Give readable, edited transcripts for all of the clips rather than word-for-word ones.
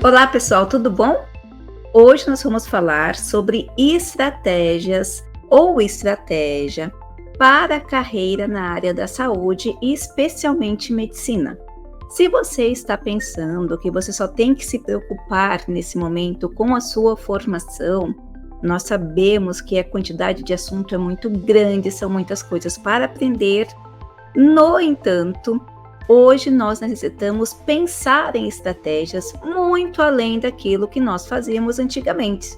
Olá pessoal, tudo bom? Hoje nós vamos falar sobre estratégias ou estratégia para a carreira na área da saúde e especialmente medicina. Se você está pensando que você só tem que se preocupar nesse momento com a sua formação, nós sabemos que a quantidade de assunto é muito grande, são muitas coisas para aprender. No entanto, hoje nós necessitamos pensar em estratégias muito além daquilo que nós fazíamos antigamente.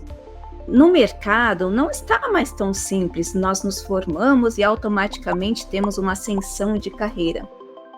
No mercado não está mais tão simples, nós nos formamos e automaticamente temos uma ascensão de carreira.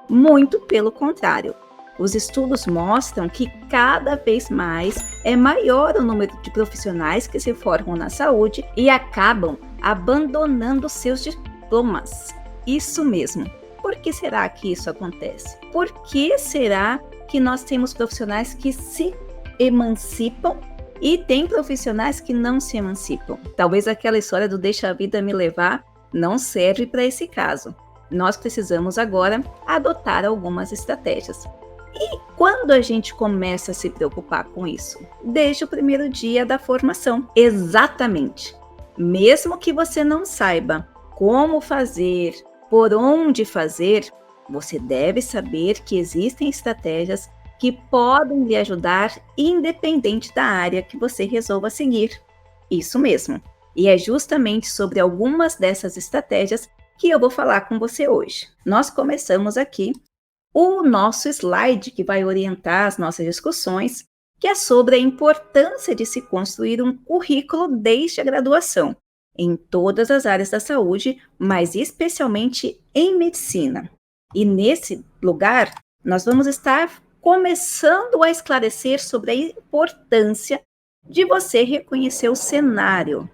Muito pelo contrário. Os estudos mostram que cada vez mais é maior o número de profissionais que se formam na saúde e acabam abandonando seus diplomas. Isso mesmo. Por que será que isso acontece? Por que será que nós temos profissionais que se emancipam e tem profissionais que não se emancipam? Talvez aquela história do deixa a vida me levar não serve para esse caso. Nós precisamos agora adotar algumas estratégias. E quando a gente começa a se preocupar com isso? Desde o primeiro dia da formação. Exatamente. Mesmo que você não saiba como fazer, por onde fazer, você deve saber que existem estratégias que podem lhe ajudar independente da área que você resolva seguir. Isso mesmo. E é justamente sobre algumas dessas estratégias que eu vou falar com você hoje. Nós começamos aqui o nosso slide que vai orientar as nossas discussões, que é sobre a importância de se construir um currículo desde a graduação, em todas as áreas da saúde, mas especialmente em medicina. E nesse lugar, nós vamos estar começando a esclarecer sobre a importância de você reconhecer o cenário,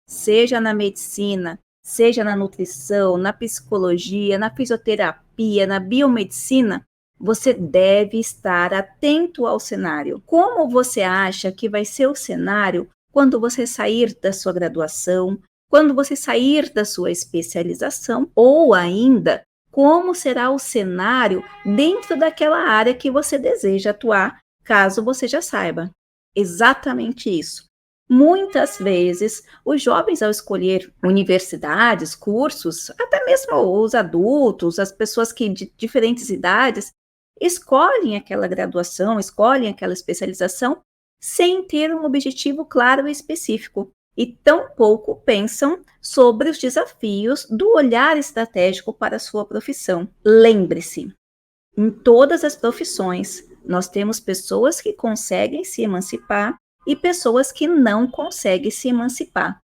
seja na medicina, seja na nutrição, na psicologia, na fisioterapia, na biomedicina, você deve estar atento ao cenário. Como você acha que vai ser o cenário quando você sair da sua graduação, quando você sair da sua especialização, ou ainda, como será o cenário dentro daquela área que você deseja atuar, caso você já saiba? Exatamente isso. Muitas vezes, os jovens, ao escolher universidades, cursos, até mesmo os adultos, as pessoas que de diferentes idades, escolhem aquela graduação, escolhem aquela especialização, sem ter um objetivo claro e específico. E tampouco pensam sobre os desafios do olhar estratégico para a sua profissão. Lembre-se, em todas as profissões, nós temos pessoas que conseguem se emancipar e pessoas que não conseguem se emancipar.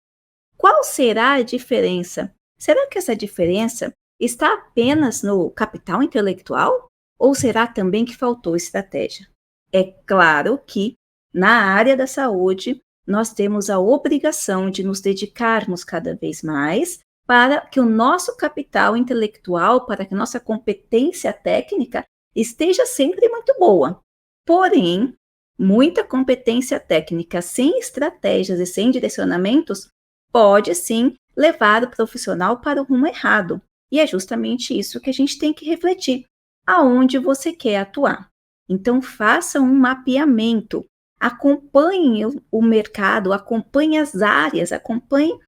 Qual será a diferença? Será que essa diferença está apenas no capital intelectual? Ou será também que faltou estratégia? É claro que, na área da saúde, nós temos a obrigação de nos dedicarmos cada vez mais para que o nosso capital intelectual, para que a nossa competência técnica esteja sempre muito boa. Porém, muita competência técnica sem estratégias e sem direcionamentos pode sim levar o profissional para o rumo errado. E é justamente isso que a gente tem que refletir. Aonde você quer atuar? Então, faça um mapeamento. Acompanhe o mercado, acompanhe as áreas, acompanhe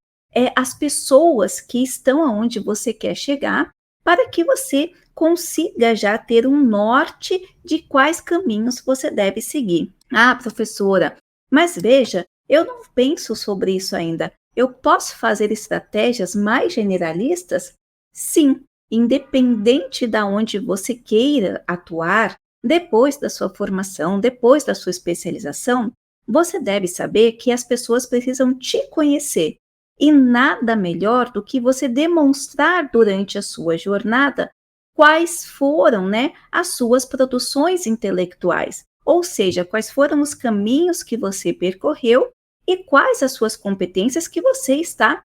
as pessoas que estão aonde você quer chegar, para que você consiga já ter um norte de quais caminhos você deve seguir. Ah, professora, mas veja, eu não penso sobre isso ainda. Eu posso fazer estratégias mais generalistas? Sim, independente de onde você queira atuar, depois da sua formação, depois da sua especialização, você deve saber que as pessoas precisam te conhecer. E nada melhor do que você demonstrar durante a sua jornada quais foram, as suas produções intelectuais, ou seja, quais foram os caminhos que você percorreu e quais as suas competências que você está,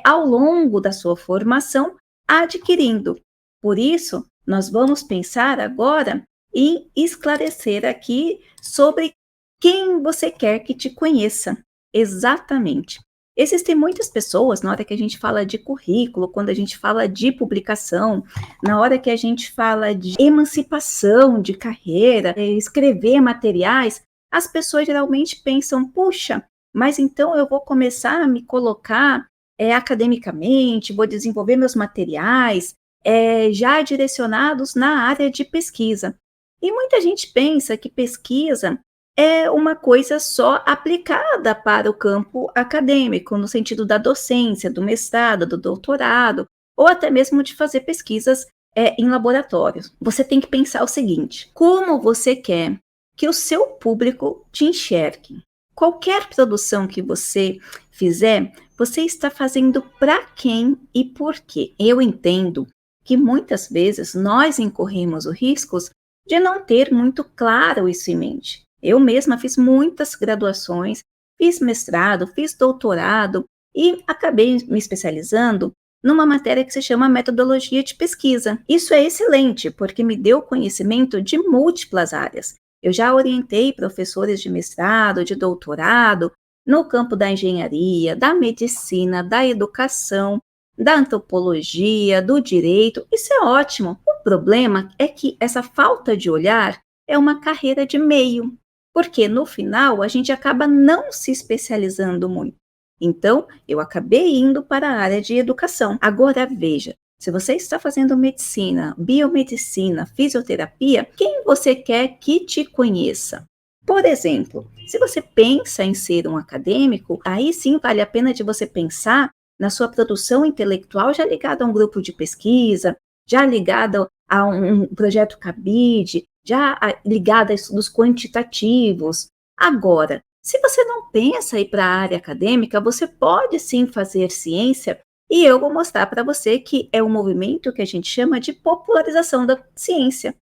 ao longo da sua formação, adquirindo. Por isso, nós vamos pensar agora em esclarecer aqui sobre quem você quer que te conheça. Exatamente. Existem muitas pessoas, na hora que a gente fala de currículo, quando a gente fala de publicação, na hora que a gente fala de emancipação de carreira, escrever materiais, as pessoas geralmente pensam, puxa, mas então eu vou começar a me colocar academicamente, vou desenvolver meus materiais já direcionados na área de pesquisa. E muita gente pensa que pesquisa é uma coisa só aplicada para o campo acadêmico, no sentido da docência, do mestrado, do doutorado, ou até mesmo de fazer pesquisas em laboratórios. Você tem que pensar o seguinte: como você quer que o seu público te enxergue? Qualquer produção que você fizer, você está fazendo para quem e por quê? Eu entendo que muitas vezes nós incorremos o riscos de não ter muito claro isso em mente. Eu mesma fiz muitas graduações, fiz mestrado, fiz doutorado e acabei me especializando numa matéria que se chama metodologia de pesquisa. Isso é excelente, porque me deu conhecimento de múltiplas áreas. Eu já orientei professores de mestrado, de doutorado, no campo da engenharia, da medicina, da educação, da antropologia, do direito. Isso é ótimo. O problema é que essa falta de olhar é uma carreira de meio, porque no final a gente acaba não se especializando muito. Então, eu acabei indo para a área de educação. Agora veja, se você está fazendo medicina, biomedicina, fisioterapia, quem você quer que te conheça? Por exemplo, se você pensa em ser um acadêmico, aí sim vale a pena de você pensar na sua produção intelectual já ligada a um grupo de pesquisa, já ligada a um projeto cabide, já ligada a estudos quantitativos. Agora, se você não pensa em ir para a área acadêmica, você pode sim fazer ciência e eu vou mostrar para você que é um movimento que a gente chama de popularização da ciência.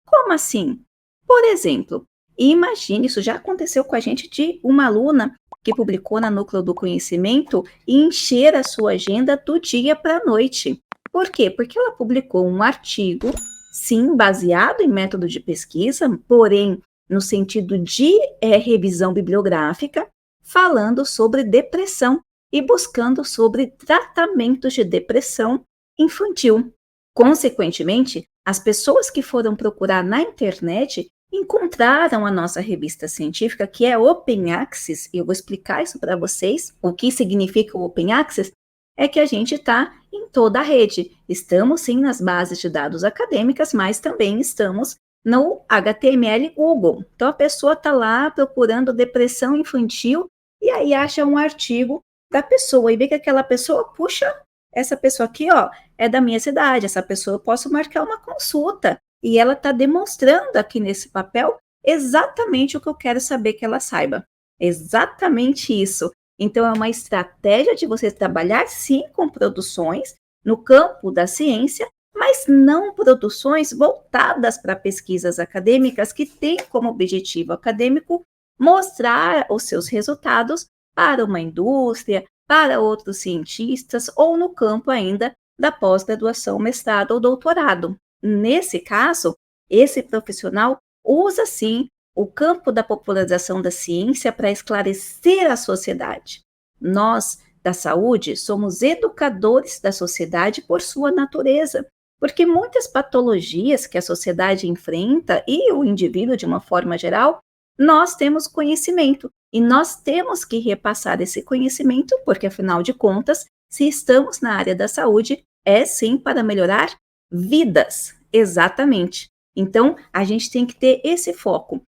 Como assim? Por exemplo, imagine, isso já aconteceu com a gente de uma aluna que publicou na Núcleo do Conhecimento e encher a sua agenda do dia para a noite. Por quê? Porque ela publicou um artigo, sim, baseado em método de pesquisa, porém no sentido de revisão bibliográfica, falando sobre depressão e buscando sobre tratamentos de depressão infantil. Consequentemente, as pessoas que foram procurar na internet encontraram a nossa revista científica, que é Open Access, e eu vou explicar isso para vocês. O que significa o Open Access é que a gente está em toda a rede. Estamos sim nas bases de dados acadêmicas, mas também estamos no HTML Google. Então a pessoa está lá procurando depressão infantil e aí acha um artigo da pessoa e vê que aquela pessoa, puxa, essa pessoa aqui, ó, é da minha cidade, essa pessoa eu posso marcar uma consulta. E ela está demonstrando aqui nesse papel exatamente o que eu quero saber que ela saiba. Exatamente isso. Então, é uma estratégia de você trabalhar, sim, com produções no campo da ciência, mas não produções voltadas para pesquisas acadêmicas que têm como objetivo acadêmico mostrar os seus resultados para uma indústria, para outros cientistas ou no campo ainda da pós-graduação, mestrado ou doutorado. Nesse caso, esse profissional usa, sim, o campo da popularização da ciência para esclarecer a sociedade. Nós, da saúde, somos educadores da sociedade por sua natureza, porque muitas patologias que a sociedade enfrenta e o indivíduo de uma forma geral, nós temos conhecimento e nós temos que repassar esse conhecimento, porque afinal de contas, se estamos na área da saúde, é sim para melhorar vidas, exatamente. Então, a gente tem que ter esse foco.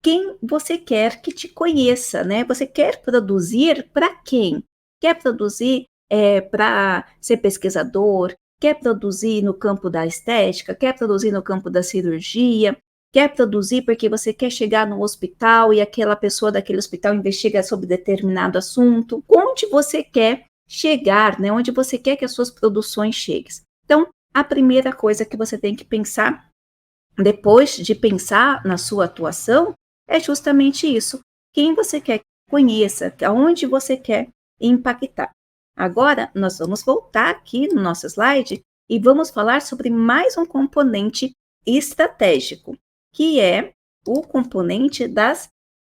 Quem você quer que te conheça, né? Você quer produzir para quem? Quer produzir para ser pesquisador? Quer produzir no campo da estética? Quer produzir no campo da cirurgia? Quer produzir porque você quer chegar no hospital e aquela pessoa daquele hospital investiga sobre determinado assunto? Onde você quer chegar, né? Onde você quer que as suas produções cheguem? Então, a primeira coisa que você tem que pensar, depois de pensar na sua atuação, é justamente isso. Quem você quer que conheça, aonde você quer impactar. Agora, nós vamos voltar aqui no nosso slide e vamos falar sobre mais um componente estratégico, que é o componente das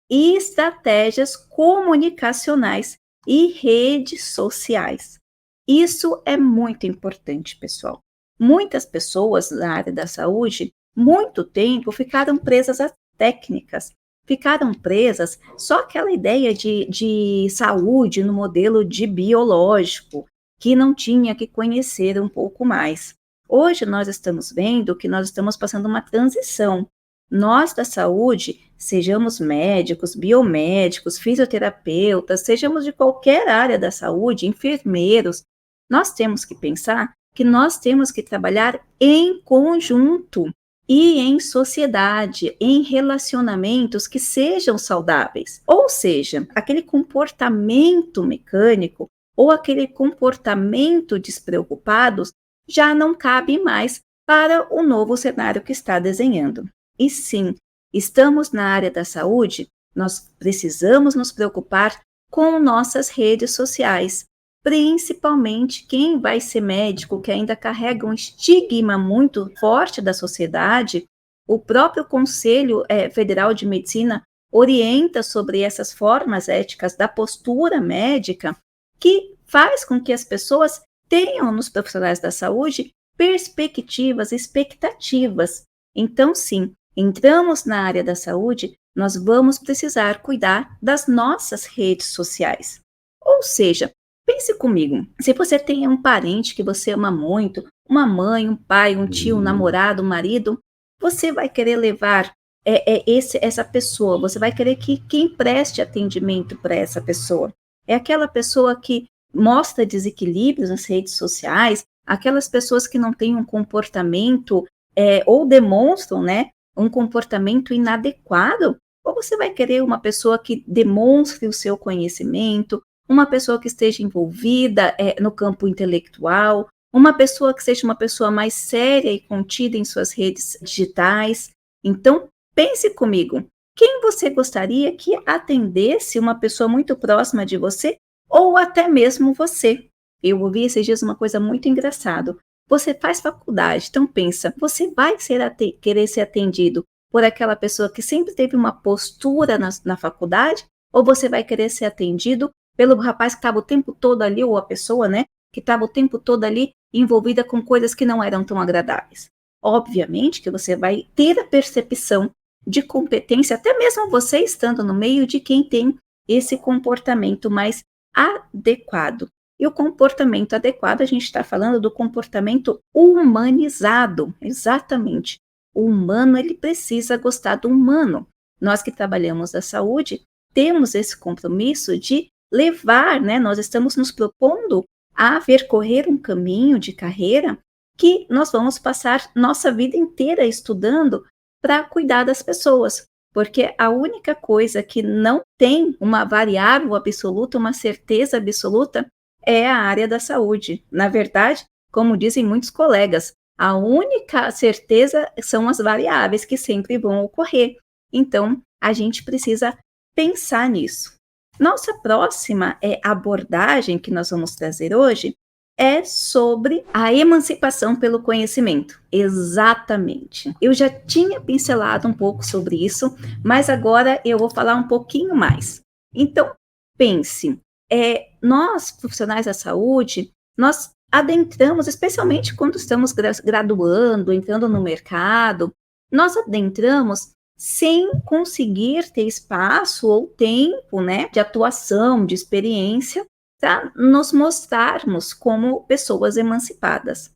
estratégias comunicacionais e redes sociais. Isso é muito importante, pessoal. Muitas pessoas na área da saúde, muito tempo, ficaram presas a técnicas, ficaram presas só aquela ideia de saúde no modelo de biológico, que não tinha que conhecer um pouco mais. Hoje nós estamos vendo que nós estamos passando uma transição. Nós da saúde, sejamos médicos, biomédicos, fisioterapeutas, sejamos de qualquer área da saúde, enfermeiros, nós temos que pensar que nós temos que trabalhar em conjunto e em sociedade, em relacionamentos que sejam saudáveis. Ou seja, aquele comportamento mecânico ou aquele comportamento despreocupado já não cabe mais para o novo cenário que está desenhando. E sim, estamos na área da saúde, nós precisamos nos preocupar com nossas redes sociais, principalmente quem vai ser médico, que ainda carrega um estigma muito forte da sociedade. O próprio Conselho Federal de Medicina orienta sobre essas formas éticas da postura médica, que faz com que as pessoas tenham nos profissionais da saúde perspectivas, expectativas. Então, sim, entramos na área da saúde, nós vamos precisar cuidar das nossas redes sociais. Ou seja, pense comigo, se você tem um parente que você ama muito, uma mãe, um pai, um tio, um namorado, um marido, você vai querer levar essa pessoa, você vai querer que quem preste atendimento para essa pessoa. É aquela pessoa que mostra desequilíbrios nas redes sociais, aquelas pessoas que não têm um comportamento ou demonstram, né, um comportamento inadequado, ou você vai querer uma pessoa que demonstre o seu conhecimento, uma pessoa que esteja envolvida no campo intelectual, uma pessoa que seja uma pessoa mais séria e contida em suas redes digitais. Então, pense comigo, quem você gostaria que atendesse uma pessoa muito próxima de você, ou até mesmo você? Eu ouvi esses dias uma coisa muito engraçada. Você faz faculdade, então pensa, você vai querer ser atendido por aquela pessoa que sempre teve uma postura na faculdade, ou você vai querer ser atendido pelo rapaz que estava o tempo todo ali, ou a pessoa, né, que estava o tempo todo ali envolvida com coisas que não eram tão agradáveis? Obviamente que você vai ter a percepção de competência, até mesmo você estando no meio de quem tem esse comportamento mais adequado. E o comportamento adequado, a gente está falando do comportamento humanizado, exatamente. O humano, ele precisa gostar do humano. Nós que trabalhamos da saúde, temos esse compromisso de levar, né? Nós estamos nos propondo a percorrer um caminho de carreira que nós vamos passar nossa vida inteira estudando para cuidar das pessoas, porque a única coisa que não tem uma variável absoluta, uma certeza absoluta, é a área da saúde. Na verdade, como dizem muitos colegas, a única certeza são as variáveis que sempre vão ocorrer. Então, a gente precisa pensar nisso. Nossa próxima abordagem que nós vamos trazer hoje é sobre a emancipação pelo conhecimento. Exatamente. Eu já tinha pincelado um pouco sobre isso, mas agora eu vou falar um pouquinho mais. Então, pense, nós, profissionais da saúde, nós adentramos, especialmente quando estamos graduando, entrando no mercado, nós adentramos sem conseguir ter espaço ou tempo, né, de atuação, de experiência, para nos mostrarmos como pessoas emancipadas.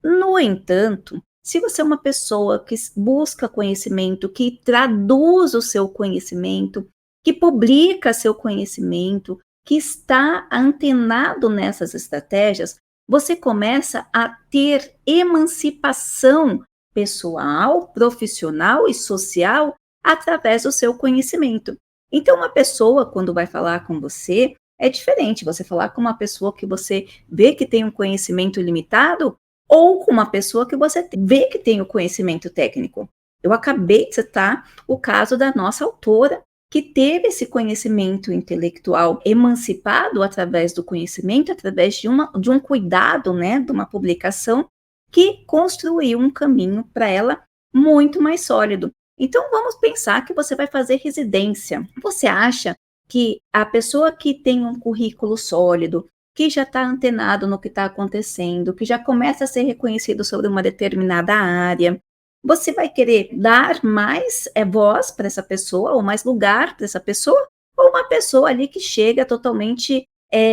No entanto, se você é uma pessoa que busca conhecimento, que traduz o seu conhecimento, que publica seu conhecimento, que está antenado nessas estratégias, você começa a ter emancipação pessoal, profissional e social através do seu conhecimento. Então, uma pessoa, quando vai falar com você, é diferente você falar com uma pessoa que você vê que tem um conhecimento limitado ou com uma pessoa que você vê que tem o conhecimento técnico. Eu acabei de citar o caso da nossa autora, que teve esse conhecimento intelectual emancipado através do conhecimento, através de um cuidado, né, de uma publicação, que construiu um caminho para ela muito mais sólido. Então, vamos pensar que você vai fazer residência. Você acha que a pessoa que tem um currículo sólido, que já está antenado no que está acontecendo, que já começa a ser reconhecido sobre uma determinada área, Você vai querer dar mais voz para essa pessoa, ou mais lugar para essa pessoa, ou uma pessoa ali que chega totalmente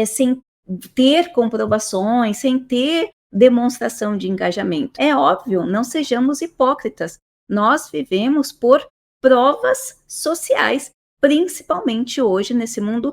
sem ter comprovações, sem ter demonstração de engajamento. É óbvio, não sejamos hipócritas. Nós vivemos por provas sociais, principalmente hoje nesse mundo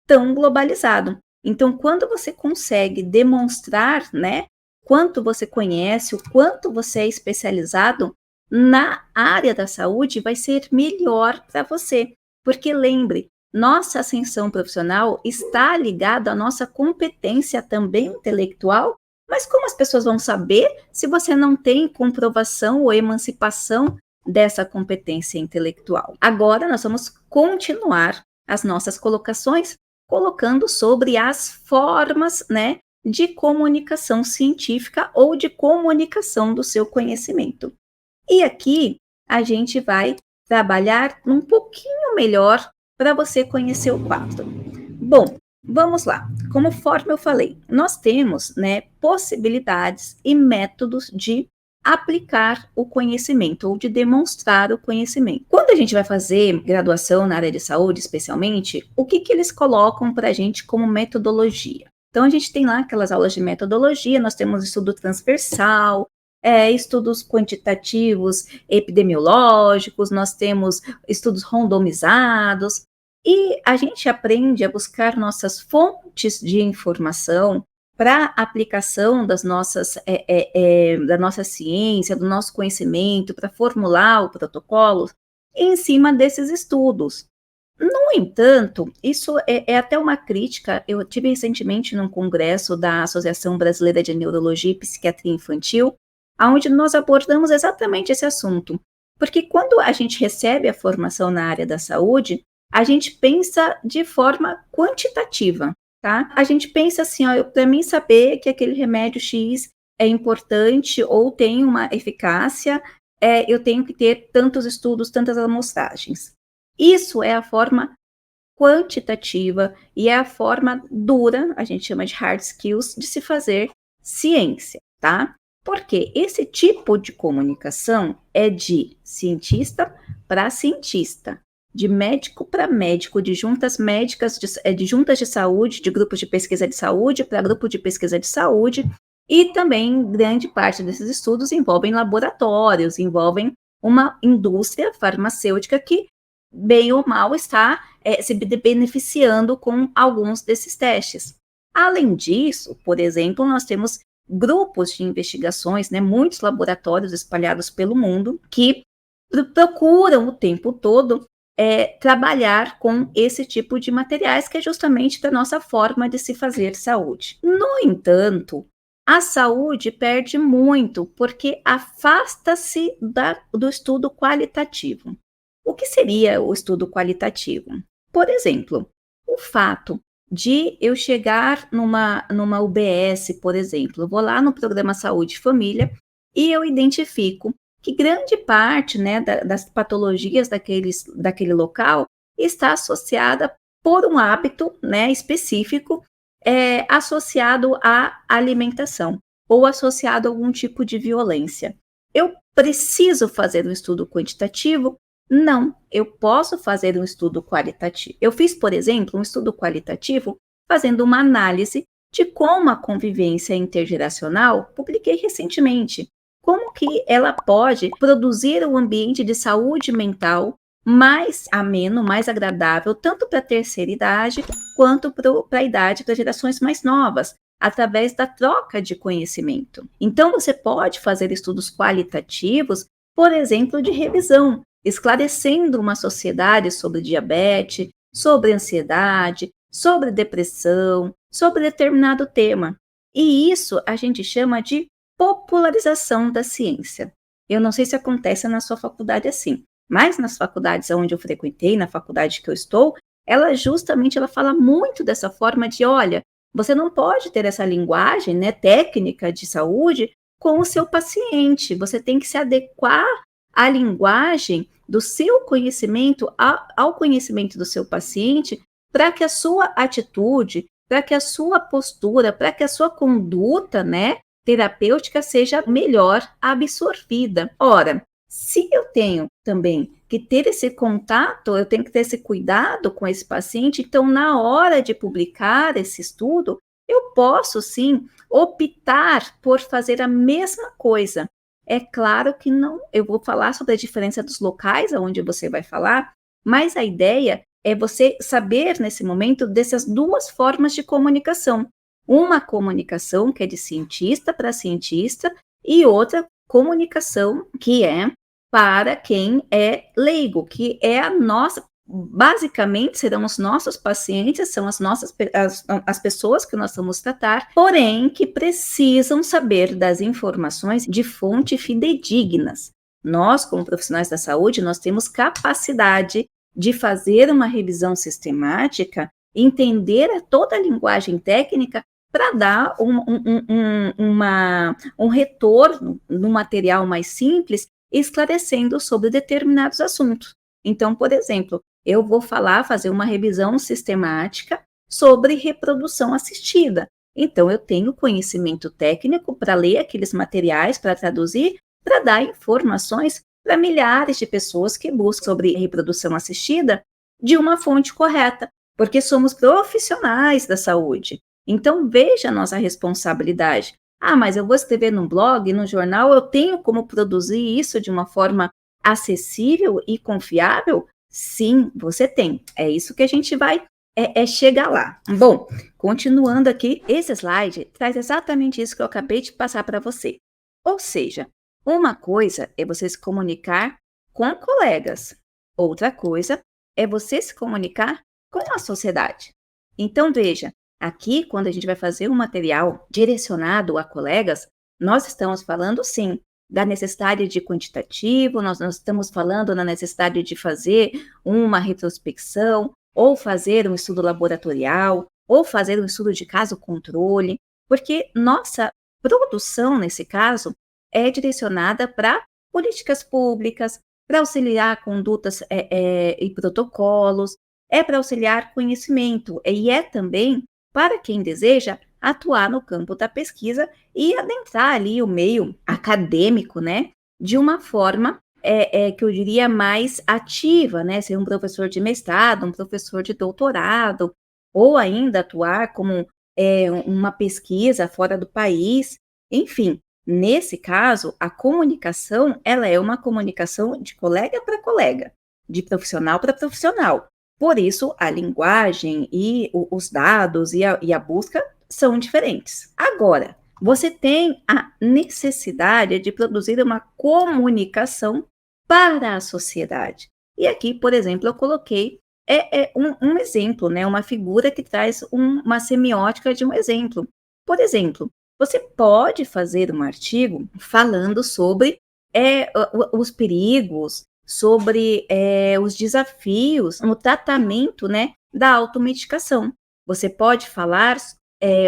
tão globalizado. Então, quando você consegue demonstrar, né, quanto você conhece, o quanto você é especializado na área da saúde, vai ser melhor para você. Porque lembre, nossa ascensão profissional está ligada à nossa competência também intelectual, mas como as pessoas vão saber se você não tem comprovação ou emancipação dessa competência intelectual? Agora nós vamos continuar as nossas colocações, colocando sobre as formas, né, de comunicação científica ou de comunicação do seu conhecimento. E aqui a gente vai trabalhar um pouquinho melhor para você conhecer o quadro. Bom, vamos lá. Conforme eu falei, nós temos, né, possibilidades e métodos de aplicar o conhecimento ou de demonstrar o conhecimento. Quando a gente vai fazer graduação na área de saúde, especialmente, o que eles colocam para a gente como metodologia? Então, a gente tem lá aquelas aulas de metodologia, nós temos estudo transversal, estudos quantitativos epidemiológicos, nós temos estudos randomizados, e a gente aprende a buscar nossas fontes de informação para aplicação das nossas, da nossa ciência, do nosso conhecimento, para formular o protocolo em cima desses estudos. No entanto, isso é até uma crítica. Eu tive recentemente num congresso da Associação Brasileira de Neurologia e Psiquiatria Infantil, onde nós abordamos exatamente esse assunto. Porque quando a gente recebe a formação na área da saúde, a gente pensa de forma quantitativa, tá? A gente pensa assim, para mim saber que aquele remédio X é importante ou tem uma eficácia, eu tenho que ter tantos estudos, tantas amostragens. Isso é a forma quantitativa e é a forma dura, a gente chama de hard skills, de se fazer ciência, tá? Porque esse tipo de comunicação é de cientista para cientista, de médico para médico, de juntas médicas, de juntas de saúde, de grupos de pesquisa de saúde para grupo de pesquisa de saúde, e também grande parte desses estudos envolvem laboratórios, envolvem uma indústria farmacêutica que, bem ou mal, está se beneficiando com alguns desses testes. Além disso, por exemplo, nós temos grupos de investigações, né, muitos laboratórios espalhados pelo mundo, que procuram o tempo todo trabalhar com esse tipo de materiais, que é justamente da nossa forma de se fazer saúde. No entanto, a saúde perde muito porque afasta-se do estudo qualitativo. O que seria o estudo qualitativo? Por exemplo, o fato de eu chegar numa UBS, por exemplo, eu vou lá no programa Saúde e Família e eu identifico que grande parte, né, das patologias daquele local está associada por um hábito, né, específico, associado à alimentação ou associado a algum tipo de violência. Eu preciso fazer um estudo quantitativo? Não, eu posso fazer um estudo qualitativo. Eu fiz, por exemplo, um estudo qualitativo fazendo uma análise de como a convivência intergeracional, publiquei recentemente, como que ela pode produzir um ambiente de saúde mental mais ameno, mais agradável, tanto para a terceira idade, quanto para a idade das gerações mais novas, através da troca de conhecimento. Então, você pode fazer estudos qualitativos, por exemplo, de revisão, esclarecendo uma sociedade sobre diabetes, sobre ansiedade, sobre depressão, sobre determinado tema. E isso a gente chama de popularização da ciência. Eu não sei se acontece na sua faculdade assim, mas nas faculdades onde eu frequentei, na faculdade que eu estou, ela fala muito dessa forma de, olha, você não pode ter essa linguagem, né, técnica de saúde com o seu paciente, você tem que se adequar à linguagem do seu conhecimento ao conhecimento do seu paciente, para que a sua atitude, para que a sua postura, para que a sua conduta, né, terapêutica seja melhor absorvida. Ora, Se eu tenho também que ter esse contato, eu tenho que ter esse cuidado com esse paciente, então na hora de publicar esse estudo, eu posso sim optar por fazer a mesma coisa. É claro que não, eu vou falar sobre a diferença dos locais aonde você vai falar, mas a ideia é você saber nesse momento dessas duas formas de comunicação. Uma comunicação que é de cientista para cientista e outra comunicação que é para quem é leigo, que é a nossa, basicamente serão os nossos pacientes, são as pessoas que nós vamos tratar, porém que precisam saber das informações de fonte fidedignas. Nós, como profissionais da saúde, nós temos capacidade de fazer uma revisão sistemática, entender toda a linguagem técnica para dar um retorno no material mais simples, esclarecendo sobre determinados assuntos. Então, por exemplo, eu vou fazer uma revisão sistemática sobre reprodução assistida. Então, eu tenho conhecimento técnico para ler aqueles materiais, para traduzir, para dar informações para milhares de pessoas que buscam sobre reprodução assistida de uma fonte correta, porque somos profissionais da saúde. Então, veja a nossa responsabilidade. Ah, mas eu vou escrever num blog, no jornal, eu tenho como produzir isso de uma forma acessível e confiável? Sim, você tem. É isso que a gente vai chegar lá. Bom, continuando aqui, esse slide traz exatamente isso que eu acabei de passar para você. Ou seja, uma coisa é você se comunicar com colegas, outra coisa é você se comunicar com a sociedade. Então, veja, aqui, quando a gente vai fazer um material direcionado a colegas, nós estamos falando, sim, da necessidade de quantitativo, nós estamos falando na necessidade de fazer uma retrospecção, ou fazer um estudo laboratorial, ou fazer um estudo de caso-controle, porque nossa produção, nesse caso, é direcionada para políticas públicas, para auxiliar condutas e protocolos, é para auxiliar conhecimento, e é também para quem deseja atuar no campo da pesquisa e adentrar ali o meio acadêmico, né, de uma forma que eu diria mais ativa, né, ser um professor de mestrado, um professor de doutorado, ou ainda atuar como uma pesquisa fora do país, enfim. Nesse caso, a comunicação, ela é uma comunicação de colega para colega, de profissional para profissional. Por isso, a linguagem e os dados e a busca são diferentes. Agora, você tem a necessidade de produzir uma comunicação para a sociedade. E aqui, por exemplo, eu coloquei um exemplo, né, uma figura que traz uma semiótica de um exemplo. Por exemplo, você pode fazer um artigo falando sobre os perigos, sobre os desafios no tratamento, né, da automedicação. Você pode falar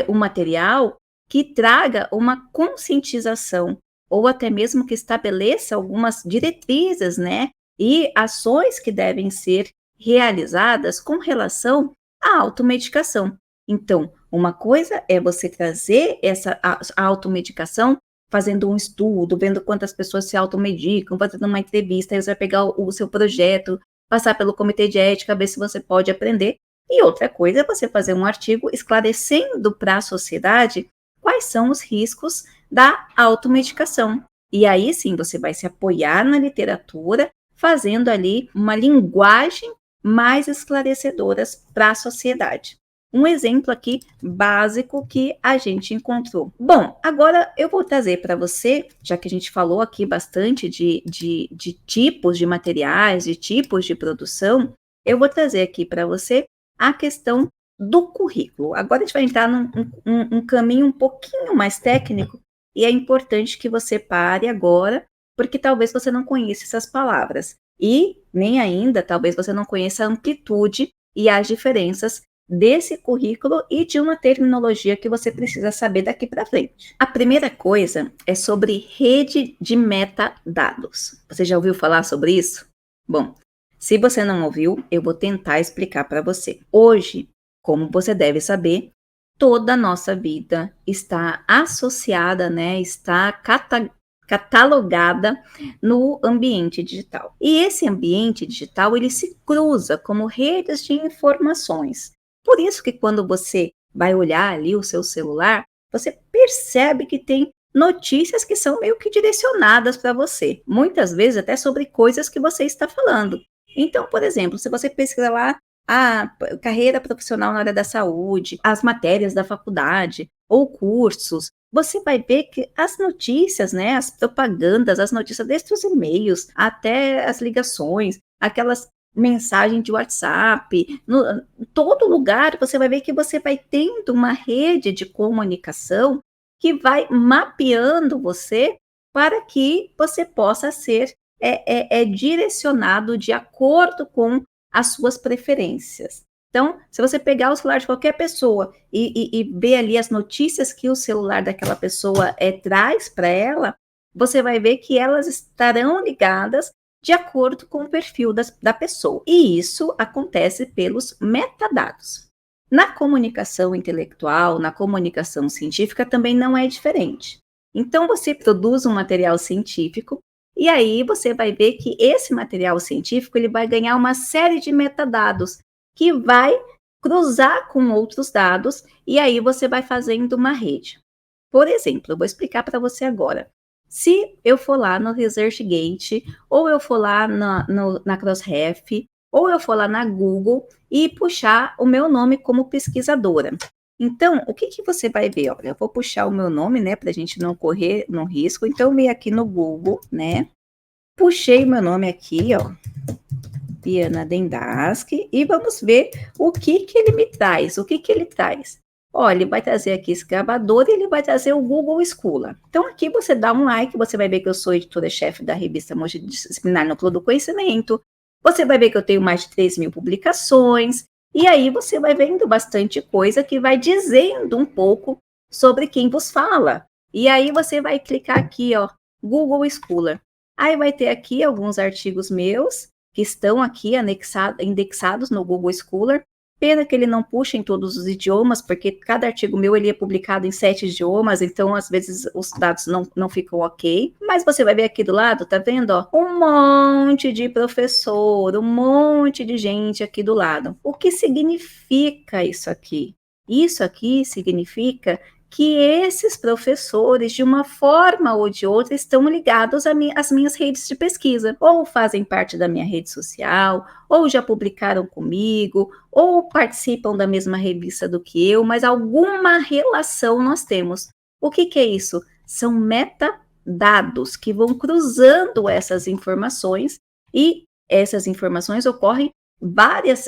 um material que traga uma conscientização, ou até mesmo que estabeleça algumas diretrizes, né, e ações que devem ser realizadas com relação à automedicação. Então, uma coisa é você trazer a automedicação fazendo um estudo, vendo quantas pessoas se automedicam, fazendo uma entrevista, aí você vai pegar o seu projeto, passar pelo comitê de ética, ver se você pode aprender. E outra coisa é você fazer um artigo esclarecendo para a sociedade quais são os riscos da automedicação. E aí sim você vai se apoiar na literatura, fazendo ali uma linguagem mais esclarecedora para a sociedade. Um exemplo aqui básico que a gente encontrou. Bom, agora eu vou trazer para você, já que a gente falou aqui bastante de tipos de materiais, de tipos de produção, eu vou trazer aqui para você a questão do currículo. Agora a gente vai entrar num caminho um pouquinho mais técnico e é importante que você pare agora, porque talvez você não conheça essas palavras e nem ainda, talvez você não conheça a amplitude e as diferenças desse currículo e de uma terminologia que você precisa saber daqui para frente. A primeira coisa é sobre rede de metadados. Você já ouviu falar sobre isso? Bom, se você não ouviu, eu vou tentar explicar para você. Hoje, como você deve saber, toda a nossa vida está associada, né, está catalogada no ambiente digital. E esse ambiente digital, ele se cruza como redes de informações. Por isso que quando você vai olhar ali o seu celular, você percebe que tem notícias que são meio que direcionadas para você, muitas vezes até sobre coisas que você está falando. Então, por exemplo, se você pesquisa lá a carreira profissional na área da saúde, as matérias da faculdade ou cursos, você vai ver que as notícias, né, as propagandas, as notícias desde os e-mails até as ligações, aquelas mensagens de WhatsApp, em todo lugar você vai ver que você vai tendo uma rede de comunicação que vai mapeando você para que você possa ser direcionado de acordo com as suas preferências. Então, se você pegar o celular de qualquer pessoa e ver ali as notícias que o celular daquela pessoa traz para ela, você vai ver que elas estarão ligadas de acordo com o perfil da pessoa. E isso acontece pelos metadados. Na comunicação intelectual, na comunicação científica, também não é diferente. Então, você produz um material científico e aí você vai ver que esse material científico ele vai ganhar uma série de metadados que vai cruzar com outros dados e aí você vai fazendo uma rede. Por exemplo, eu vou explicar para você agora. Se eu for lá no ResearchGate, ou eu for lá na Crossref, ou eu for lá na Google e puxar o meu nome como pesquisadora. Então, o que você vai ver? Olha, eu vou puxar o meu nome, né, para a gente não correr no risco. Então, eu vim aqui no Google, né, puxei meu nome aqui, ó, Diana Dendaski, e vamos ver o que ele me traz, o que ele traz. Olha, ele vai trazer aqui esse gravador e ele vai trazer o Google Scholar. Então, aqui você dá um like, você vai ver que eu sou editora-chefe da revista Multidisciplinar Núcleo do Conhecimento. Você vai ver que eu tenho mais de 3.000 publicações. E aí você vai vendo bastante coisa que vai dizendo um pouco sobre quem vos fala. E aí você vai clicar aqui, ó, Google Scholar. Aí vai ter aqui alguns artigos meus que estão aqui indexados no Google Scholar. Pena que ele não puxa em todos os idiomas, porque cada artigo meu ele é publicado em 7 idiomas, então às vezes os dados não ficam ok. Mas você vai ver aqui do lado, tá vendo? Ó, um monte de professor, um monte de gente aqui do lado. O que significa isso aqui? Isso aqui significa que esses professores, de uma forma ou de outra, estão ligados às minhas redes de pesquisa, ou fazem parte da minha rede social, ou já publicaram comigo, ou participam da mesma revista do que eu, mas alguma relação nós temos. O que é isso? São metadados que vão cruzando essas informações, e essas informações ocorrem várias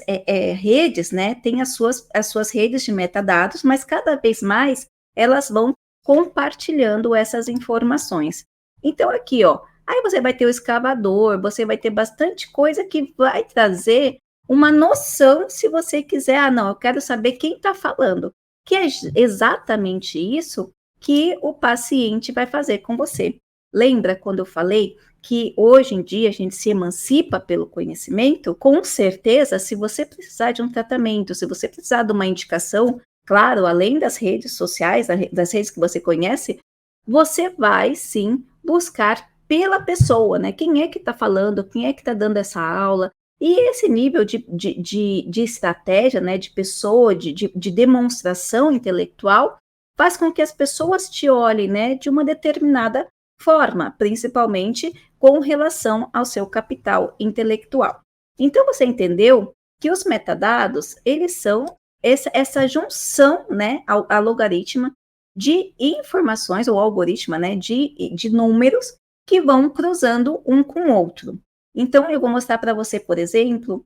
redes, né? Tem as suas redes de metadados, mas cada vez mais elas vão compartilhando essas informações. Então, aqui, ó, aí você vai ter o escavador, você vai ter bastante coisa que vai trazer uma noção, se você quiser, não, eu quero saber quem está falando, que é exatamente isso que o paciente vai fazer com você. Lembra quando eu falei que hoje em dia a gente se emancipa pelo conhecimento? Com certeza, se você precisar de um tratamento, se você precisar de uma indicação, claro, além das redes sociais, das redes que você conhece, você vai sim buscar pela pessoa, né? Quem é que está falando, quem é que está dando essa aula, e esse nível de estratégia, né, de pessoa, de demonstração intelectual, faz com que as pessoas te olhem, né, de uma determinada forma, principalmente com relação ao seu capital intelectual. Então, você entendeu que os metadados, eles são essa junção, né, a logaritma de informações, ou algoritmo, né, de números que vão cruzando um com o outro. Então, eu vou mostrar para você, por exemplo,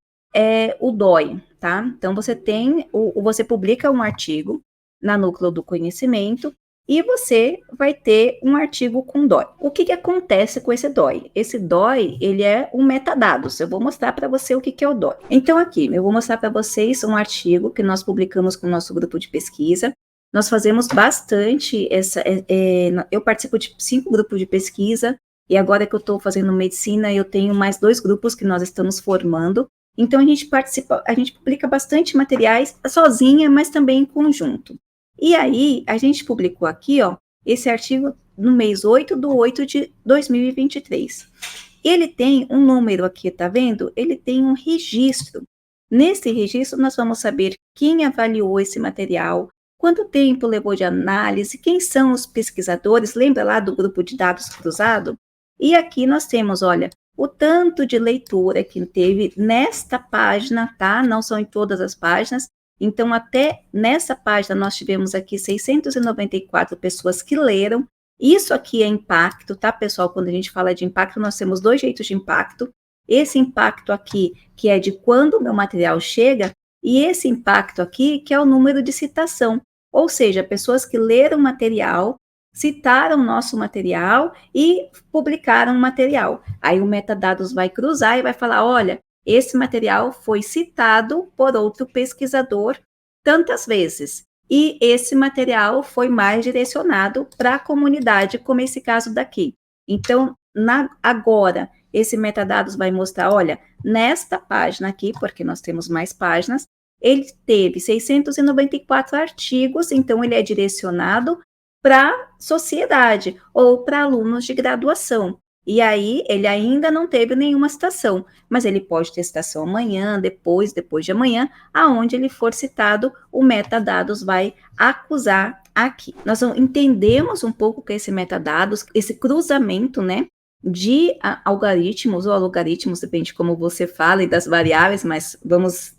o DOI, tá? Então, você publica um artigo na Núcleo do Conhecimento e você vai ter um artigo com DOI. O que acontece com esse DOI? Esse DOI, ele é um metadados. Eu vou mostrar para você o que é o DOI. Então, aqui, eu vou mostrar para vocês um artigo que nós publicamos com o nosso grupo de pesquisa. Nós fazemos bastante eu participo de 5 grupos de pesquisa, e agora que eu estou fazendo medicina, eu tenho mais 2 grupos que nós estamos formando. Então, a gente publica bastante materiais sozinha, mas também em conjunto. E aí, a gente publicou aqui, ó, esse artigo no mês 8/8/2023. Ele tem um número aqui, tá vendo? Ele tem um registro. Nesse registro, nós vamos saber quem avaliou esse material, quanto tempo levou de análise, quem são os pesquisadores, lembra lá do grupo de dados cruzado? E aqui nós temos, olha, o tanto de leitura que teve nesta página, tá? Não são em todas as páginas. Então, até nessa página, nós tivemos aqui 694 pessoas que leram. Isso aqui é impacto, tá, pessoal? Quando a gente fala de impacto, nós temos 2 jeitos de impacto. Esse impacto aqui, que é de quando o meu material chega, e esse impacto aqui, que é o número de citação. Ou seja, pessoas que leram o material, citaram nosso material e publicaram o material. Aí o metadados vai cruzar e vai falar, olha, esse material foi citado por outro pesquisador tantas vezes. E esse material foi mais direcionado para a comunidade, como esse caso daqui. Então, agora, esse metadados vai mostrar, olha, nesta página aqui, porque nós temos mais páginas, ele teve 694 artigos, então ele é direcionado para a sociedade ou para alunos de graduação. E aí, ele ainda não teve nenhuma citação, mas ele pode ter citação amanhã, depois de amanhã, aonde ele for citado, o metadados vai acusar aqui. Nós entendemos um pouco que esse metadados, esse cruzamento, né, de algoritmos ou algoritmos, depende de como você fala, e das variáveis, mas vamos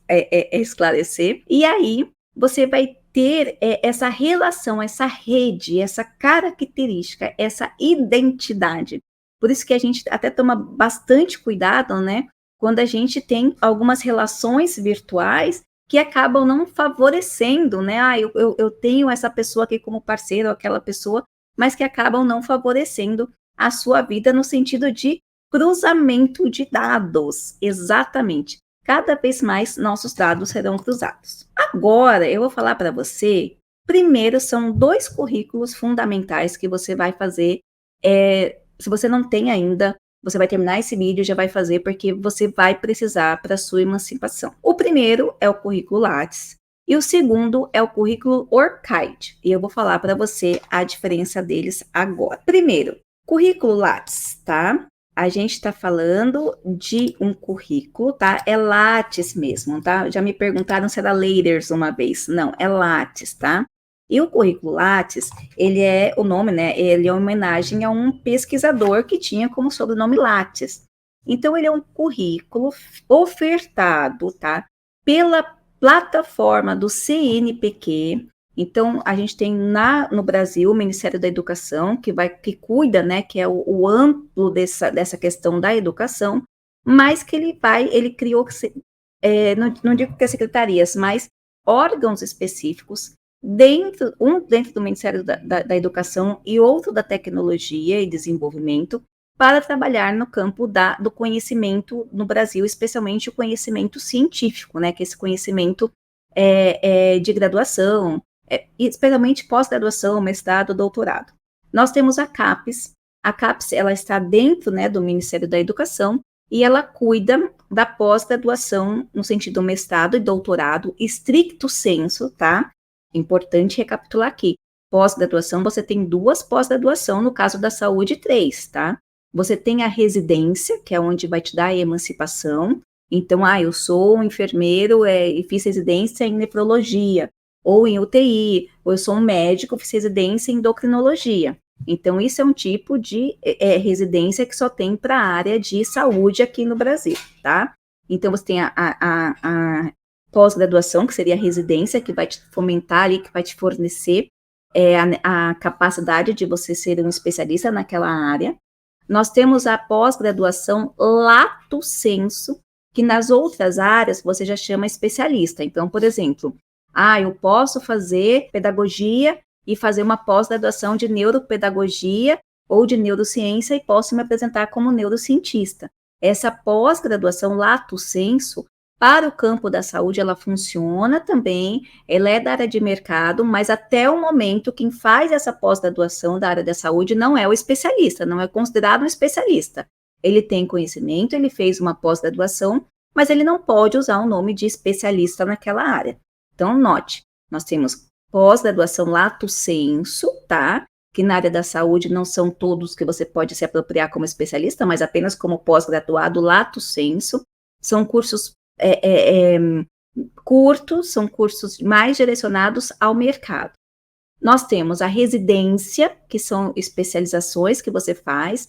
esclarecer. E aí, você vai ter essa relação, essa rede, essa característica, essa identidade. Por isso que a gente até toma bastante cuidado, né, quando a gente tem algumas relações virtuais que acabam não favorecendo, né, eu tenho essa pessoa aqui como parceiro, aquela pessoa, mas que acabam não favorecendo a sua vida no sentido de cruzamento de dados, exatamente. Cada vez mais nossos dados serão cruzados. Agora, eu vou falar para você, primeiro são 2 currículos fundamentais que você vai fazer, se você não tem ainda, você vai terminar esse vídeo e já vai fazer, porque você vai precisar para a sua emancipação. O primeiro é o currículo Lattes, e o segundo é o currículo ORCID, e eu vou falar para você a diferença deles agora. Primeiro, currículo Lattes, tá? A gente está falando de um currículo, tá? É Lattes mesmo, tá? Já me perguntaram se era Laters uma vez. Não, é Lattes, tá? E o currículo Lattes, ele é o nome, né? Ele é uma homenagem a um pesquisador que tinha como sobrenome Lattes. Então, ele é um currículo ofertado, tá? Pela plataforma do CNPq. Então, a gente tem no Brasil o Ministério da Educação, que cuida, né, que é o amplo dessa questão da educação, mas que ele criou, não digo que é secretarias, mas órgãos específicos, dentro do Ministério da Educação e outro da Tecnologia e Desenvolvimento, para trabalhar no campo do conhecimento no Brasil, especialmente o conhecimento científico, né, que é esse conhecimento de graduação, especialmente pós-graduação, mestrado, doutorado. Nós temos a CAPES. A CAPES, ela está dentro, né, do Ministério da Educação e ela cuida da pós-graduação no sentido mestrado e doutorado, estricto sensu, tá? Importante recapitular aqui. Pós-graduação, você tem 2 pós-graduação, no caso da saúde, 3, tá? Você tem a residência, que é onde vai te dar a emancipação. Então, eu sou um enfermeiro e fiz residência em nefrologia, ou em UTI, ou eu sou um médico, fiz residência em endocrinologia. Então, isso é um tipo de residência que só tem para a área de saúde aqui no Brasil, tá? Então, você tem a pós-graduação, que seria a residência, que vai te fomentar ali, que vai te fornecer a capacidade de você ser um especialista naquela área. Nós temos a pós-graduação lato sensu, que nas outras áreas você já chama especialista. Então, por exemplo, eu posso fazer pedagogia e fazer uma pós-graduação de neuropedagogia ou de neurociência e posso me apresentar como neurocientista. Essa pós-graduação lato sensu, para o campo da saúde, ela funciona também, ela é da área de mercado, mas até o momento, quem faz essa pós-graduação da área da saúde não é o especialista, não é considerado um especialista. Ele tem conhecimento, ele fez uma pós-graduação, mas ele não pode usar o nome de especialista naquela área. Então, note, nós temos pós-graduação lato sensu, tá? que na área da saúde não são todos que você pode se apropriar como especialista, mas apenas como pós-graduado lato sensu. São cursos curtos, são cursos mais direcionados ao mercado. Nós temos a residência, que são especializações que você faz,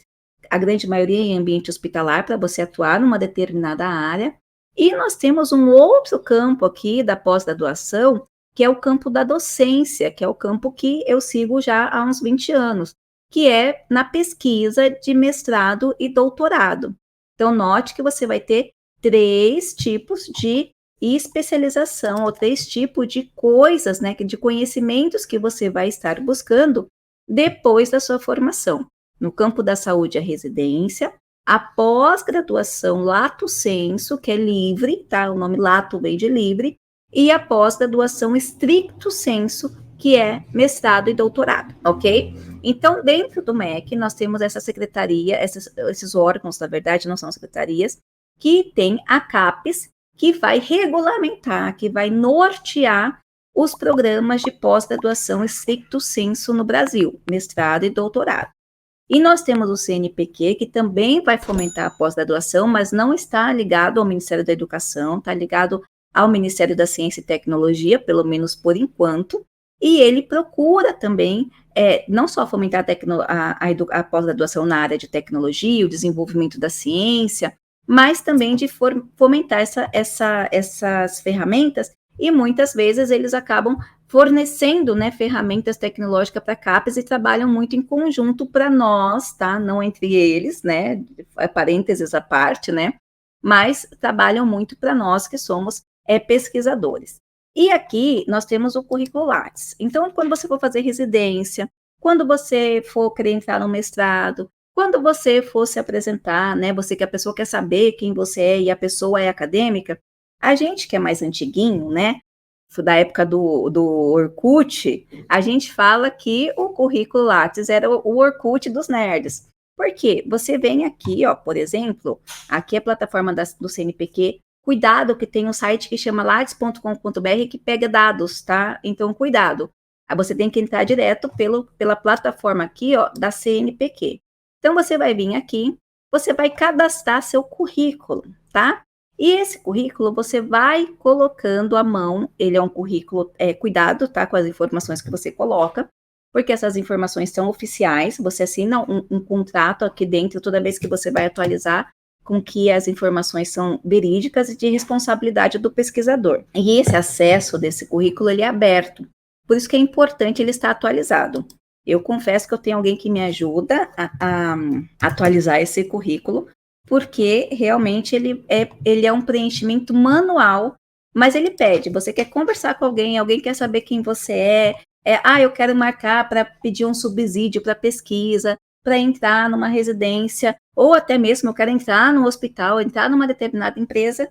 a grande maioria em ambiente hospitalar, para você atuar numa determinada área. E nós temos um outro campo aqui da pós-graduação, que é o campo da docência, que é o campo que eu sigo já há uns 20 anos, que é na pesquisa de mestrado e doutorado. Então, note que você vai ter 3 tipos de especialização, ou 3 tipos de coisas, né, de conhecimentos que você vai estar buscando depois da sua formação. No campo da saúde, a residência, a pós-graduação lato sensu, que é livre, tá? O nome lato vem de livre, e a pós-graduação stricto sensu, que é mestrado e doutorado, ok? Então, dentro do MEC, nós temos essa secretaria, esses órgãos, na verdade, não são secretarias, que tem a CAPES, que vai regulamentar, que vai nortear os programas de pós-graduação stricto sensu no Brasil, mestrado e doutorado. E nós temos o CNPq, que também vai fomentar a pós-graduação, mas não está ligado ao Ministério da Educação, está ligado ao Ministério da Ciência e Tecnologia, pelo menos por enquanto, e ele procura também não só fomentar a pós-graduação na área de tecnologia, o desenvolvimento da ciência, mas também de fomentar essas ferramentas, e muitas vezes eles acabam fornecendo, né, ferramentas tecnológicas para a CAPES e trabalham muito em conjunto para nós, tá? Não entre eles, né? Parênteses à parte, né? Mas trabalham muito para nós que somos pesquisadores. E aqui nós temos o currículo Lattes. Então, quando você for fazer residência, quando você for querer entrar no mestrado, quando você for se apresentar, né? Você que a pessoa quer saber quem você é e a pessoa é acadêmica, a gente que é mais antiguinho, né? Da época do Orkut, a gente fala que o currículo Lattes era o Orkut dos nerds. Por quê? Você vem aqui, ó, por exemplo, aqui é a plataforma do CNPq, cuidado que tem um site que chama lattes.com.br que pega dados, tá? Então, cuidado. Aí você tem que entrar direto pela plataforma aqui, ó, da CNPq. Então, você vai vir aqui, você vai cadastrar seu currículo, tá? E esse currículo você vai colocando à mão, ele é um currículo, cuidado, tá, com as informações que você coloca, porque essas informações são oficiais, você assina um contrato aqui dentro toda vez que você vai atualizar com que as informações são verídicas e de responsabilidade do pesquisador. E esse acesso desse currículo, ele é aberto, por isso que é importante ele estar atualizado. Eu confesso que eu tenho alguém que me ajuda a atualizar esse currículo, porque realmente ele é um preenchimento manual, mas ele pede, você quer conversar com alguém quer saber quem você eu quero marcar para pedir um subsídio para pesquisa, para entrar numa residência, ou até mesmo eu quero entrar num hospital, entrar numa determinada empresa,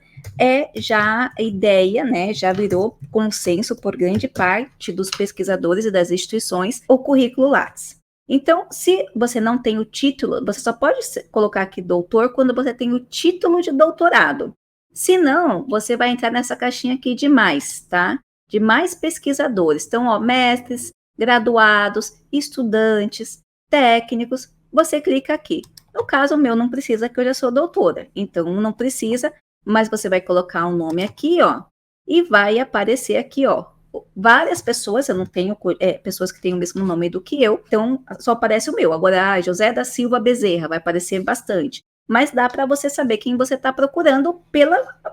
já a ideia, né, já virou consenso por grande parte dos pesquisadores e das instituições, o currículo Lattes. Então, se você não tem o título, você só pode colocar aqui doutor quando você tem o título de doutorado. Se não, você vai entrar nessa caixinha aqui de mais, tá? De mais pesquisadores. Então, ó, mestres, graduados, estudantes, técnicos, você clica aqui. No caso meu, não precisa, que eu já sou doutora. Então, não precisa, mas você vai colocar um nome aqui, ó, e vai aparecer aqui, ó, várias pessoas, eu não tenho pessoas que têm o mesmo nome do que eu, então só aparece o meu. Agora, José da Silva Bezerra, vai aparecer bastante. Mas dá para você saber quem você está procurando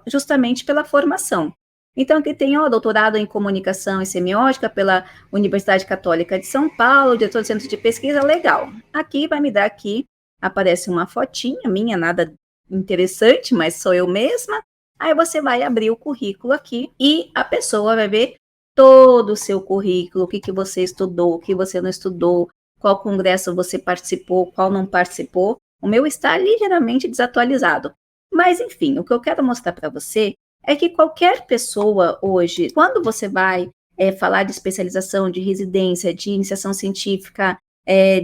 justamente pela formação. Então, aqui tem doutorado em comunicação e semiótica pela Universidade Católica de São Paulo, diretor do Centro de Pesquisa, legal. Aqui vai me dar aqui, aparece uma fotinha minha, nada interessante, mas sou eu mesma. Aí você vai abrir o currículo aqui e a pessoa vai ver todo o seu currículo, o que você estudou, o que você não estudou, qual congresso você participou, qual não participou. O meu está ligeiramente desatualizado. Mas, enfim, o que eu quero mostrar para você é que qualquer pessoa hoje, quando você vai falar de especialização, de residência, de iniciação científica,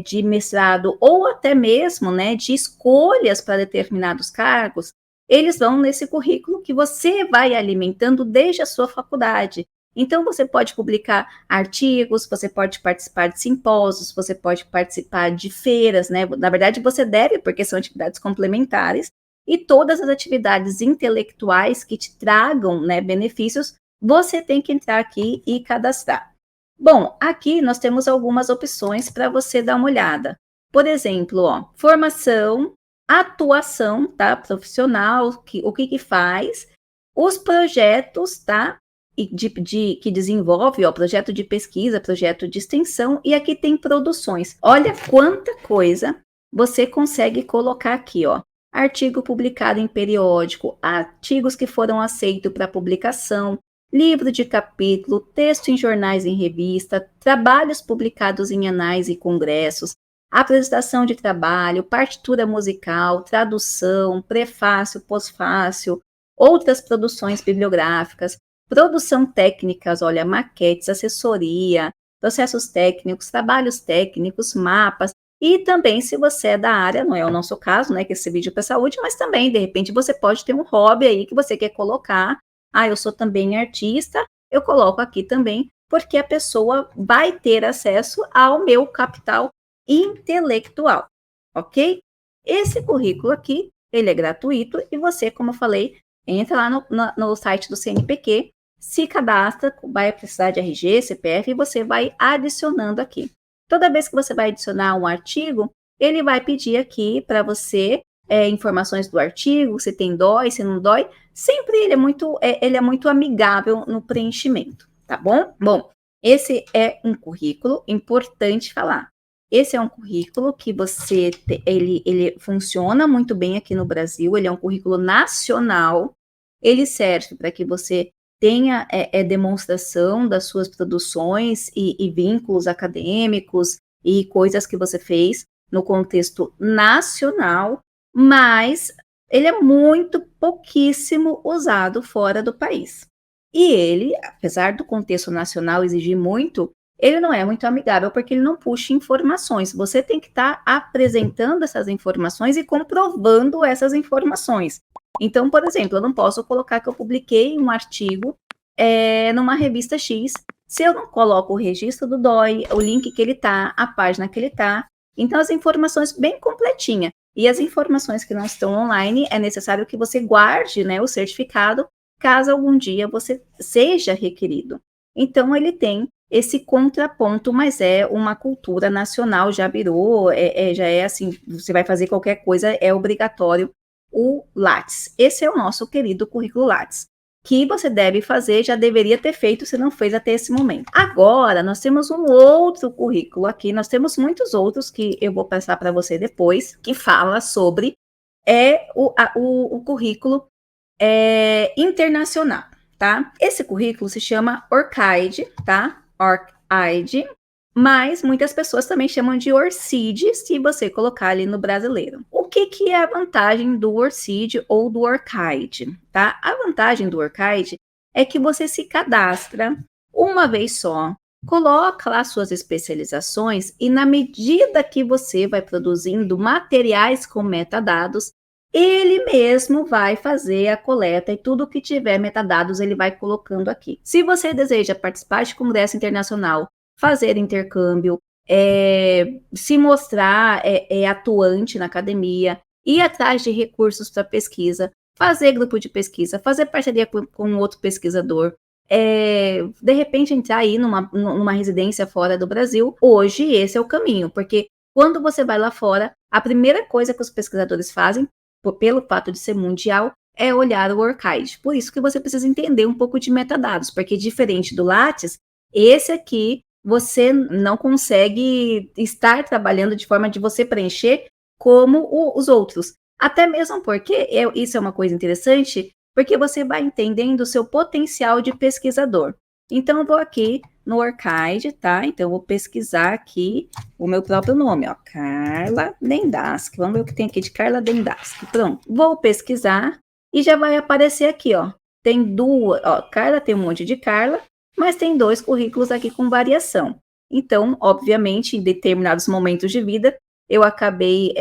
de mestrado, ou até mesmo, né, de escolhas para determinados cargos, eles vão nesse currículo que você vai alimentando desde a sua faculdade. Então, você pode publicar artigos, você pode participar de simpósios, você pode participar de feiras, né? Na verdade, você deve, porque são atividades complementares, e todas as atividades intelectuais que te tragam, né, benefícios, você tem que entrar aqui e cadastrar. Bom, aqui nós temos algumas opções para você dar uma olhada. Por exemplo, ó, formação, atuação, tá? Profissional, o que faz, os projetos, tá? Que desenvolve, ó, projeto de pesquisa, projeto de extensão, e aqui tem produções. Olha quanta coisa você consegue colocar aqui, ó. Artigo publicado em periódico, artigos que foram aceitos para publicação, livro de capítulo, texto em jornais e em revista, trabalhos publicados em anais e congressos, apresentação de trabalho, partitura musical, tradução, prefácio, pós-fácio, outras produções bibliográficas, produção técnicas, olha, maquetes, assessoria, processos técnicos, trabalhos técnicos, mapas, e também se você é da área, não é o nosso caso, né, que esse vídeo é para saúde, mas também, de repente, você pode ter um hobby aí que você quer colocar. Ah, eu sou também artista, eu coloco aqui também, porque a pessoa vai ter acesso ao meu capital intelectual, ok? Esse currículo aqui, ele é gratuito e você, como eu falei, entra lá no site do CNPq, se cadastra, vai precisar de RG, CPF e você vai adicionando aqui. Toda vez que você vai adicionar um artigo, ele vai pedir aqui para você informações do artigo, se tem dói, se não dói. Sempre ele é muito amigável no preenchimento, tá bom? Bom, esse é um currículo importante falar. Esse é um currículo que ele funciona muito bem aqui no Brasil, ele é um currículo nacional, ele serve para que você tenha demonstração das suas produções e vínculos acadêmicos e coisas que você fez no contexto nacional, mas ele é muito pouquíssimo usado fora do país. E ele, apesar do contexto nacional exigir muito, ele não é muito amigável porque ele não puxa informações. Você tem que estar apresentando essas informações e comprovando essas informações. Então, por exemplo, eu não posso colocar que eu publiquei um artigo numa revista X, se eu não coloco o registro do DOI, o link que ele está, a página que ele está. Então, as informações bem completinha. E as informações que não estão online, é necessário que você guarde, né, o certificado, caso algum dia você seja requerido. Então, ele tem esse contraponto, mas é uma cultura nacional, já virou, já é assim, você vai fazer qualquer coisa, é obrigatório o Lattes. Esse é o nosso querido currículo Lattes, que você deve fazer, já deveria ter feito se não fez até esse momento. Agora, nós temos um outro currículo aqui, nós temos muitos outros que eu vou passar para você depois, que fala sobre o currículo internacional, tá? Esse currículo se chama ORCID, tá? ORCID, mas muitas pessoas também chamam de ORCID, se você colocar ali no brasileiro. O que é a vantagem do ORCID ou do ORCID, tá? A vantagem do ORCID é que você se cadastra uma vez só, coloca lá suas especializações e na medida que você vai produzindo materiais com metadados, ele mesmo vai fazer a coleta e tudo que tiver metadados ele vai colocando aqui. Se você deseja participar de congresso internacional, fazer intercâmbio, se mostrar atuante na academia, ir atrás de recursos para pesquisa, fazer grupo de pesquisa, fazer parceria com outro pesquisador, de repente entrar aí numa residência fora do Brasil, hoje esse é o caminho, porque quando você vai lá fora, a primeira coisa que os pesquisadores fazem, pelo fato de ser mundial, é olhar o ORCID. Por isso que você precisa entender um pouco de metadados, porque diferente do Lattes, esse aqui você não consegue estar trabalhando de forma de você preencher como os outros. Até mesmo porque, isso é uma coisa interessante, porque você vai entendendo o seu potencial de pesquisador. Então, eu vou aqui no ORCID, tá? Então, eu vou pesquisar aqui o meu próprio nome, ó, Carla Dendaski. Vamos ver o que tem aqui de Carla Dendaski. Pronto, vou pesquisar e já vai aparecer aqui, ó. Tem duas, ó, Carla tem um monte de Carla, mas tem 2 currículos aqui com variação. Então, obviamente, em determinados momentos de vida, eu acabei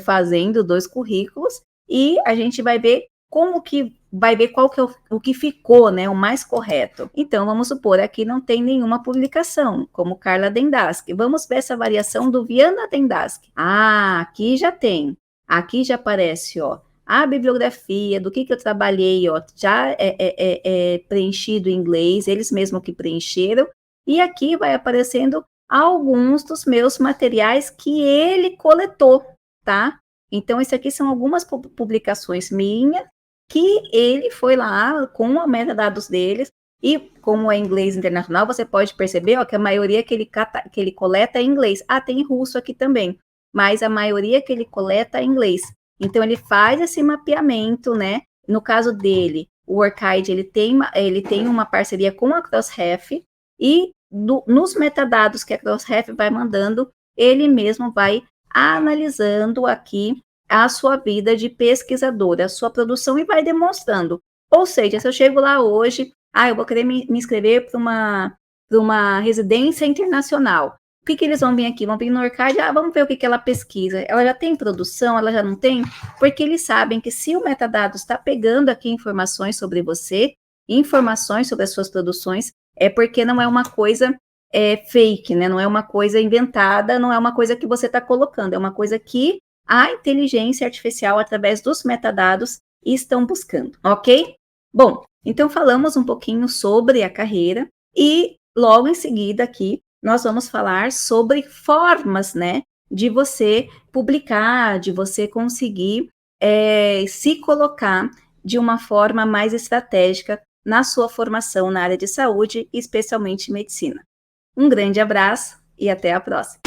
fazendo 2 currículos e a gente vai ver como que vai ver qual que é o que ficou, né, o mais correto. Então, vamos supor, aqui não tem nenhuma publicação, como Carla Dendaski. Vamos ver essa variação do Viana Dendaski. Ah, aqui já tem. Aqui já aparece, ó, a bibliografia do que eu trabalhei, ó, já é preenchido em inglês, eles mesmos que preencheram. E aqui vai aparecendo alguns dos meus materiais que ele coletou, tá? Então, esse aqui são algumas publicações minhas que ele foi lá com a metadados deles, e como é inglês internacional, você pode perceber, ó, que a maioria que ele coleta é em inglês. Ah, tem russo aqui também, mas a maioria que ele coleta é em inglês. Então, ele faz esse mapeamento, né? No caso dele, o Orchid, ele tem uma parceria com a Crossref, e nos metadados que a Crossref vai mandando, ele mesmo vai analisando aqui a sua vida de pesquisadora, a sua produção, e vai demonstrando. Ou seja, se eu chego lá hoje, eu vou querer me inscrever para uma residência internacional. O que eles vão vir aqui? Vão vir no Orchid, vamos ver o que ela pesquisa. Ela já tem produção, ela já não tem? Porque eles sabem que se o metadados está pegando aqui informações sobre você, informações sobre as suas produções, é porque não é uma coisa fake, né? Não é uma coisa inventada, não é uma coisa que você está colocando, é uma coisa que a inteligência artificial, através dos metadados, estão buscando, ok? Bom, então falamos um pouquinho sobre a carreira, e logo em seguida aqui nós vamos falar sobre formas, né, de você publicar, de você conseguir se colocar de uma forma mais estratégica na sua formação na área de saúde, especialmente medicina. Um grande abraço e até a próxima.